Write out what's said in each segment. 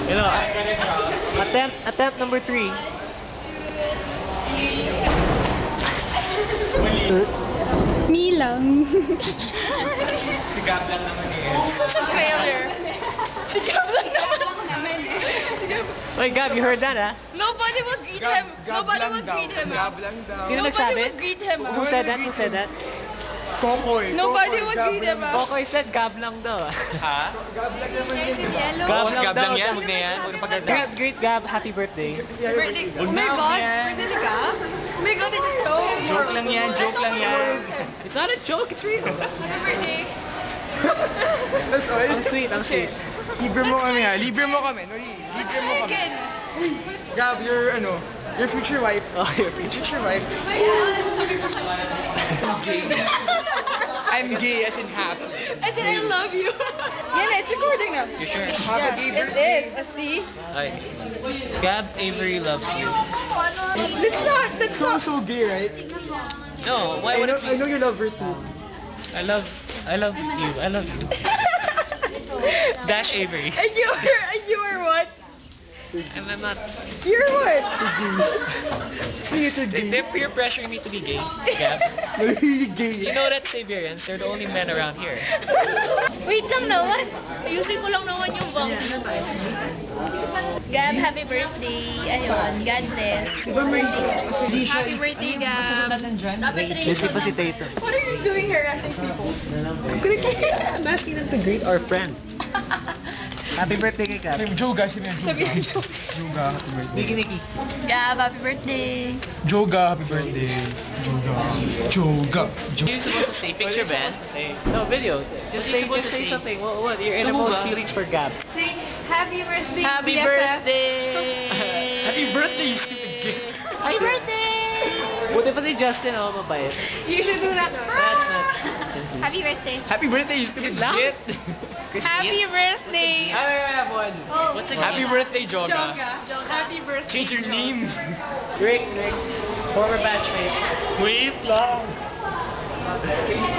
You know, attempt number 3. Me lang. Si Gab lang naman eh. Failure. Si Gab lang naman. Wait, Gab, you heard that, ah? Nobody will greet him. Nobody will greet him. Gab lang daw. Sino Nobody nagsabi? will greet him. Who said that? Who said that? Kokoy. Nobody would greet him. Kokoy said Gab lang daw. Ha? Gab lang naman yun. Gab lang Gab daw. lang yan. Huwag na yan. Huwag na pagkagab. Great Gab, happy birthday. Birthday. Oh Huwag my na, God. huwag yan. Birthday ni Gab? Oh my God, it's a joke. Joke lang yan. Joke lang yan. It's not a joke, it's real. Happy birthday. That's all. Ang sweet, ang sweet. Libre mo kami ha. Libre mo kami. Nori. Libre mo kami. Again. Gab, your future wife. Oh, your future. Future wife. I'm gay as in happy. I said I love you. Yeah, it's recording now. You sure? Have a gay It birthday. is. See? Ay. Gab Avery loves you. That's not. So gay, right? No, why would it I know you love her too. I love you. I love you. Dash Avery. And you are what? And I'm not. You're what? It's a They, gay. they're peer pressuring me to be gay, Gab. Really gay. You know that Siberians, they're the only men around here. Wait lang naman. Ayusin ko lang naman yung bang. Gab, happy birthday. Ayun, God bless. Happy birthday, Gab. Dapat rin. Busy pa si Tatum. What are you doing harassing people? I'm asking them to greet our friend. Happy birthday kay Gab. Joga, sino yan? Sabi niya, Joga, happy birthday. Niki Niki. Gab, happy birthday. Joga, happy birthday. Joga. You're supposed to say picture, man. No, video. Just say something. What? Your innermost feelings for Gab. Sing happy birthday. Happy BFF. birthday! Happy birthday, you stupid gay. Happy birthday. Buti pa si Justin, oh, mabait. You should do that. That's not... Happy birthday. Happy birthday, you stupid Lang? gay. Happy birthday. I have one. Oh, What's the Happy birthday, Joga. Joga. Happy birthday. Change your name. Rick, former batchmate. Wait lang.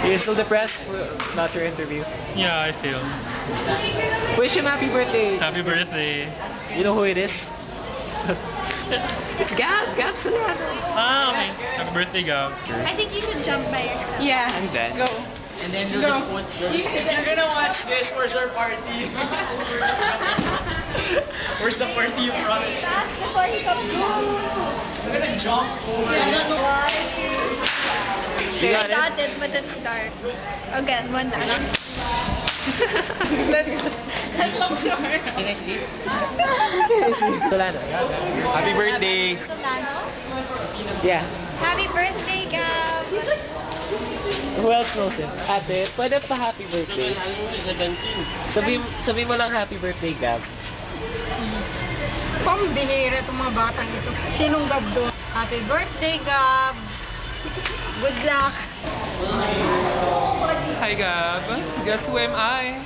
You're still depressed about your interview. Yeah, I feel. Wish him happy birthday. Happy birthday. You know who it is? It's Gab Solano. Ah, okay. Happy birthday, Gab. I think you should jump by yourself. Yeah. And then? Go. And then Go. You're gonna watch this. Where's our party? Where's the party you promised? Fast before he comes home. We're gonna jump over. You got it? Started, but let's start. Again, one last. Let's start. Solano. Happy birthday. Solano. Yeah. Happy birthday, Gab. Who else knows him? Ate, pwede pa happy birthday. Sabi mo lang happy birthday, Gab. Pambihira itong mga batang ito. Sinong Gab doon? Happy birthday, Gab. Good luck. Hi, Gab. Guess who am I?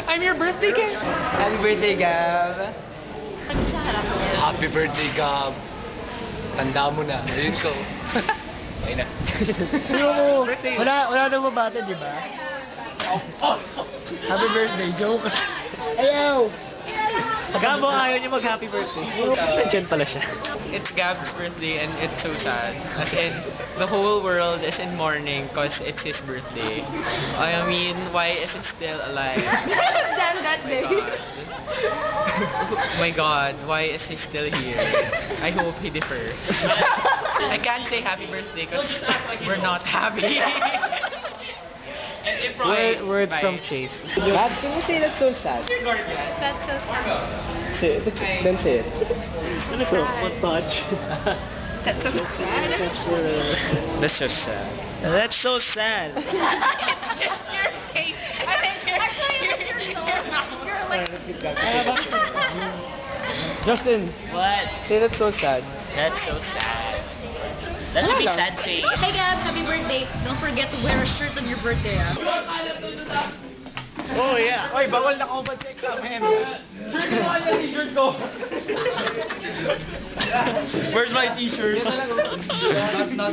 I'm your birthday cake. Happy birthday, Gab. Sa harap mo. Happy birthday, Gab. Tanda mo na. Ayun ko. Ayun na. Wala nang mabata, di ba? Happy birthday, joke. Ayaw! Gabo, ayaw niya mag-happy birthday. Nandiyan pala siya. It's Gab's birthday and it's so sad. As in, the whole world is in mourning because it's his birthday. I mean, why is it still alive? Stand that day. Oh my God, why is he still here? I hope he differs. I can't say happy birthday because we're not happy. Words Bye. from Chase. Gab, can you say that's so sad? That's so sad. Say it. Then say it. Ano to? Montage. That's so sad. That's just sad. That's so sad. It's just your face. I think actually, you're like. Justin, What? say that's so sad. That's so sad. That would be sad saying. Hey Gab, happy birthday. Don't forget to wear a shirt on your birthday. Oh yeah. Oy, bawal na ako ba sa examen? Ano ba yung t-shirt ko? Where's my t-shirt? Not